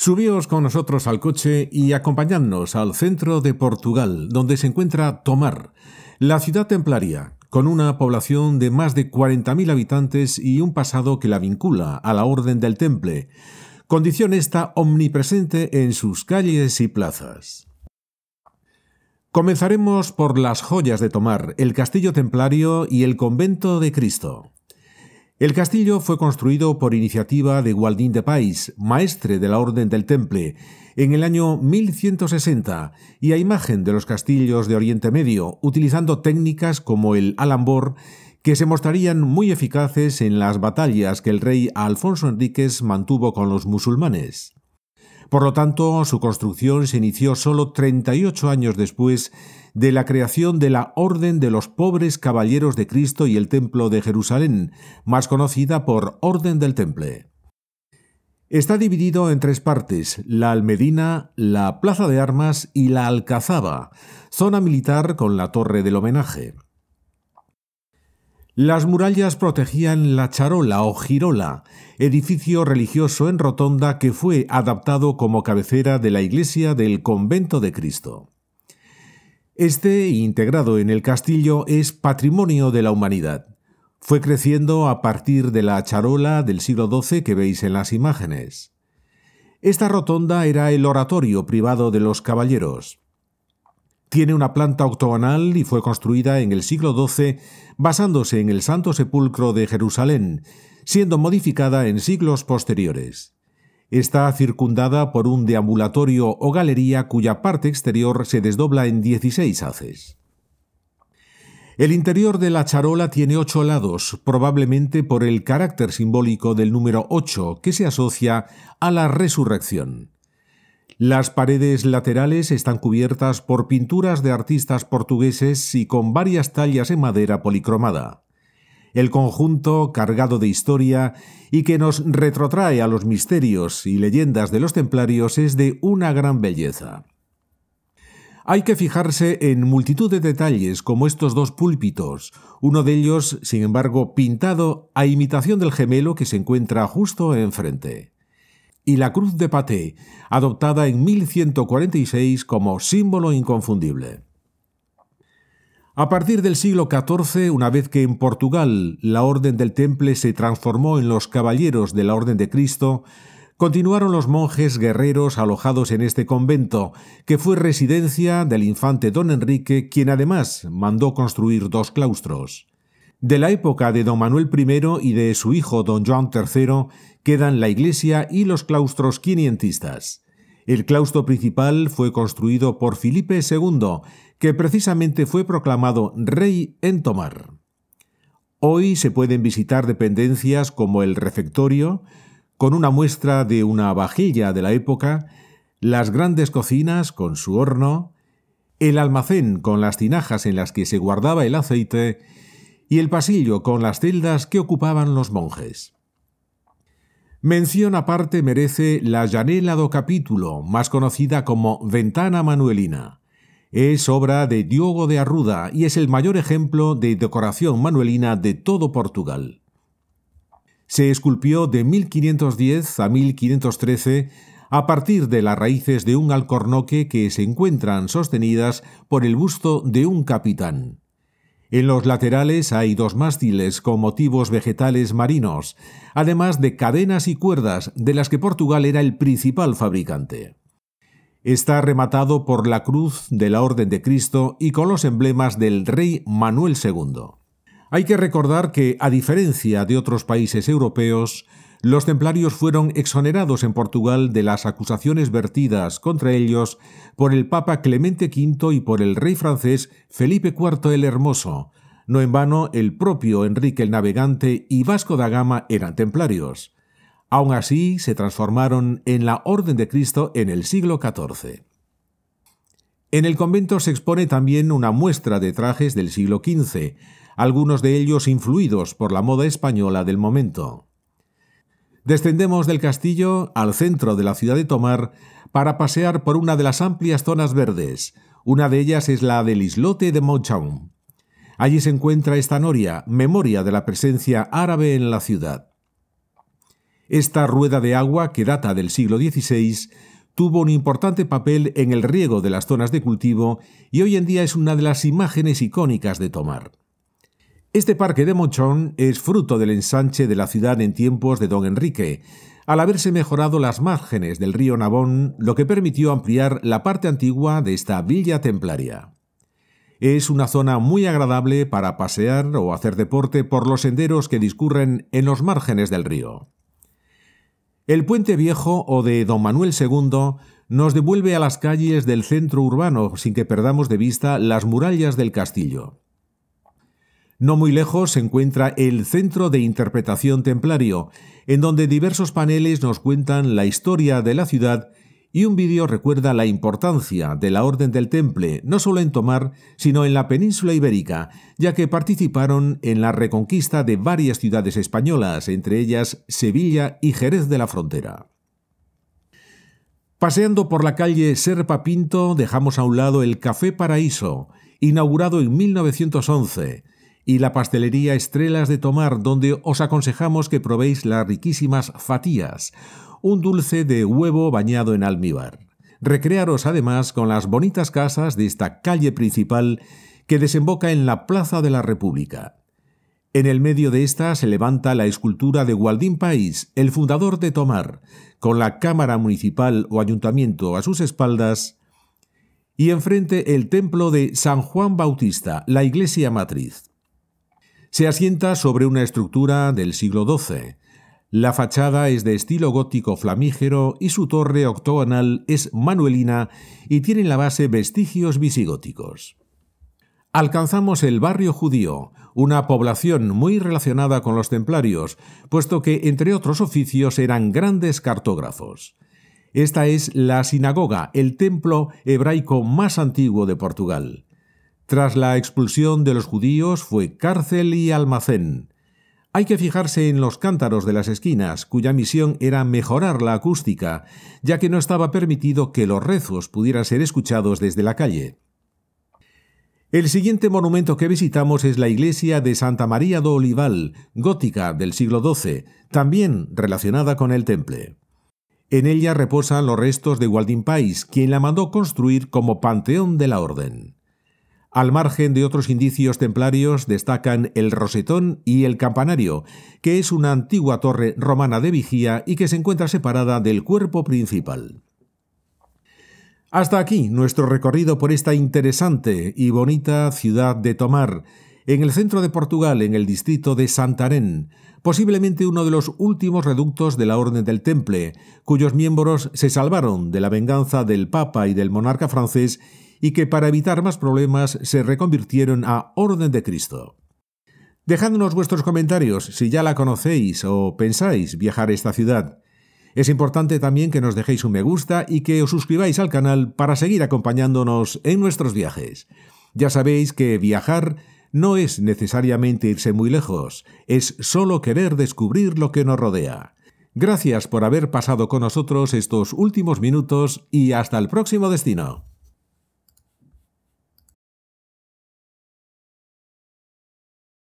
Subíos con nosotros al coche y acompañadnos al centro de Portugal, donde se encuentra Tomar, la ciudad templaria, con una población de más de 40.000 habitantes y un pasado que la vincula a la Orden del Temple, condición esta omnipresente en sus calles y plazas. Comenzaremos por las joyas de Tomar, el castillo templario y el convento de Cristo. El castillo fue construido por iniciativa de Gualdín de Pais, maestre de la Orden del Temple, en el año 1160 y a imagen de los castillos de Oriente Medio, utilizando técnicas como el alambor que se mostrarían muy eficaces en las batallas que el rey Alfonso Enríquez mantuvo con los musulmanes. Por lo tanto, su construcción se inició solo 38 años después de la creación de la Orden de los Pobres Caballeros de Cristo y el Templo de Jerusalén, más conocida por Orden del Temple. Está dividido en tres partes: la Almedina, la Plaza de Armas y la Alcazaba, zona militar con la Torre del Homenaje. Las murallas protegían la charola o girola, edificio religioso en rotonda que fue adaptado como cabecera de la iglesia del Convento de Cristo. Este, integrado en el castillo, es patrimonio de la humanidad. Fue creciendo a partir de la charola del siglo XII que veis en las imágenes. Esta rotonda era el oratorio privado de los caballeros. Tiene una planta octogonal y fue construida en el siglo XII basándose en el Santo Sepulcro de Jerusalén, siendo modificada en siglos posteriores. Está circundada por un deambulatorio o galería cuya parte exterior se desdobla en 16 haces. El interior de la charola tiene 8 lados, probablemente por el carácter simbólico del número 8 que se asocia a la resurrección. Las paredes laterales están cubiertas por pinturas de artistas portugueses y con varias tallas en madera policromada. El conjunto, cargado de historia y que nos retrotrae a los misterios y leyendas de los templarios, es de una gran belleza. Hay que fijarse en multitud de detalles como estos dos púlpitos, uno de ellos, sin embargo, pintado a imitación del gemelo que se encuentra justo enfrente, y la cruz de Paté, adoptada en 1146 como símbolo inconfundible. A partir del siglo XIV, una vez que en Portugal la Orden del Temple se transformó en los Caballeros de la Orden de Cristo, continuaron los monjes guerreros alojados en este convento, que fue residencia del infante don Enrique, quien además mandó construir 2 claustros. De la época de don Manuel I y de su hijo don Joan III quedan la iglesia y los claustros quinientistas. El claustro principal fue construido por Felipe II, que precisamente fue proclamado rey en Tomar. Hoy se pueden visitar dependencias como el refectorio, con una muestra de una vajilla de la época, las grandes cocinas con su horno, el almacén con las tinajas en las que se guardaba el aceite y el pasillo con las celdas que ocupaban los monjes. Mención aparte merece la Janela do Capítulo, más conocida como Ventana Manuelina. Es obra de Diogo de Arruda y es el mayor ejemplo de decoración manuelina de todo Portugal. Se esculpió de 1510 a 1513 a partir de las raíces de un alcornoque que se encuentran sostenidas por el busto de un capitán. En los laterales hay 2 mástiles con motivos vegetales marinos, además de cadenas y cuerdas de las que Portugal era el principal fabricante. Está rematado por la cruz de la Orden de Cristo y con los emblemas del rey Manuel II. Hay que recordar que, a diferencia de otros países europeos, los templarios fueron exonerados en Portugal de las acusaciones vertidas contra ellos por el Papa Clemente V y por el rey francés Felipe IV el Hermoso. No en vano, el propio Enrique el Navegante y Vasco da Gama eran templarios. Aún así, se transformaron en la Orden de Cristo en el siglo XIV. En el convento se expone también una muestra de trajes del siglo XV, algunos de ellos influidos por la moda española del momento. Descendemos del castillo al centro de la ciudad de Tomar para pasear por una de las amplias zonas verdes. Una de ellas es la del islote de Montchaum. Allí se encuentra esta noria, memoria de la presencia árabe en la ciudad. Esta rueda de agua, que data del siglo XVI, tuvo un importante papel en el riego de las zonas de cultivo y hoy en día es una de las imágenes icónicas de Tomar. Este parque de Monchón es fruto del ensanche de la ciudad en tiempos de don Enrique, al haberse mejorado las márgenes del río Navón, lo que permitió ampliar la parte antigua de esta villa templaria. Es una zona muy agradable para pasear o hacer deporte por los senderos que discurren en los márgenes del río. El Puente Viejo o de Don Manuel II nos devuelve a las calles del centro urbano sin que perdamos de vista las murallas del castillo. No muy lejos se encuentra el Centro de Interpretación Templario, en donde diversos paneles nos cuentan la historia de la ciudad y un vídeo recuerda la importancia de la Orden del Temple, no solo en Tomar, sino en la península ibérica, ya que participaron en la reconquista de varias ciudades españolas, entre ellas Sevilla y Jerez de la Frontera. Paseando por la calle Serpa Pinto dejamos a un lado el Café Paraíso, inaugurado en 1911, y la pastelería Estrelas de Tomar, donde os aconsejamos que probéis las riquísimas fatías, un dulce de huevo bañado en almíbar. Recrearos además con las bonitas casas de esta calle principal que desemboca en la Plaza de la República. En el medio de esta se levanta la escultura de Gualdín País, el fundador de Tomar, con la Cámara Municipal o Ayuntamiento a sus espaldas, y enfrente el templo de San Juan Bautista, la iglesia matriz. Se asienta sobre una estructura del siglo XII. La fachada es de estilo gótico flamígero y su torre octogonal es manuelina y tiene en la base vestigios visigóticos. Alcanzamos el barrio judío, una población muy relacionada con los templarios, puesto que, entre otros oficios, eran grandes cartógrafos. Esta es la sinagoga, el templo hebraico más antiguo de Portugal. Tras la expulsión de los judíos fue cárcel y almacén. Hay que fijarse en los cántaros de las esquinas, cuya misión era mejorar la acústica, ya que no estaba permitido que los rezos pudieran ser escuchados desde la calle. El siguiente monumento que visitamos es la iglesia de Santa María do Olival, gótica del siglo XII, también relacionada con el temple. En ella reposan los restos de Gualdín País, quien la mandó construir como panteón de la orden. Al margen de otros indicios templarios destacan el rosetón y el campanario, que es una antigua torre romana de vigía y que se encuentra separada del cuerpo principal. Hasta aquí nuestro recorrido por esta interesante y bonita ciudad de Tomar, en el centro de Portugal, en el distrito de Santarém, posiblemente uno de los últimos reductos de la Orden del Temple, cuyos miembros se salvaron de la venganza del Papa y del monarca francés y que para evitar más problemas se reconvirtieron a Orden de Cristo. Dejadnos vuestros comentarios si ya la conocéis o pensáis viajar a esta ciudad. Es importante también que nos dejéis un me gusta y que os suscribáis al canal para seguir acompañándonos en nuestros viajes. Ya sabéis que viajar no es necesariamente irse muy lejos, es solo querer descubrir lo que nos rodea. Gracias por haber pasado con nosotros estos últimos minutos y hasta el próximo destino.